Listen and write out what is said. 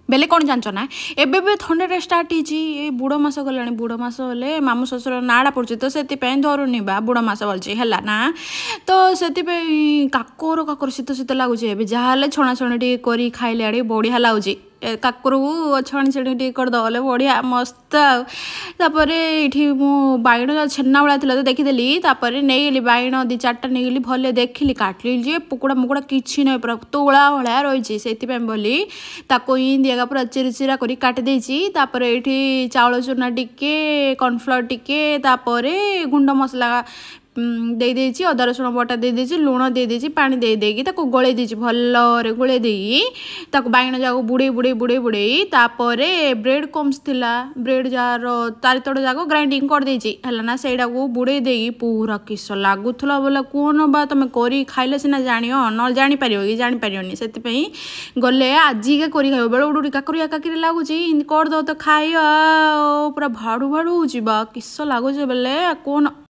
बेले कौन जानच ना एबे भी थंडा स्टार्ट होती बुड़ मास गला बुड़ मास गले मामू शशुर नाड़ा पड़ुची तो से धरुनी बा बुड़ मास बोलची है ना तो से काकोर काकोर शीत शीत लगुच जहाँ छणाछणी टे कर खाइले आड़े बढ़िया लगुच काकुर को छणी छणी टे करदे बढ़िया मस्त आपर ये बैगण छेना भाया था तो देखीदेली नहीं बैगण दी चार्टा नहीं भले देखिली काटली जे पुकुड़ा मुकुड़ा किसी ना पूरा तोला भाया रही से बोली दिया पूरा चिरी चिरा कर काटिदे ये चाउल चूना टिके कॉर्नफ्लोर टिके गुंड मसला दे देछि अदा रसुण बटा दे देछि लुण दे देछि पानी दे देकी ताको गळे देछि भल्ल गळे देई ताको बैगण जाको बुड़े बुड़े बुड़े बुड़े तापरे ब्रेड कम्स थिला ब्रेड जार चारितड़ जाको ग्राइंडिंग कर देछि हला ना सेडा को बुड़े देई पूरा किस लागुथला बोला कोन बा तमे करी खाइले सिना जानियो न जानि परियो कि जानि परियोनी सेति पई गले आजी के करी खाइबो बेल उडुडी काकरिया काकरी लागुछि इन कर दो तो खाइयो पूरा भाडू भाडू होछि बा किस लागुछि बेले कोन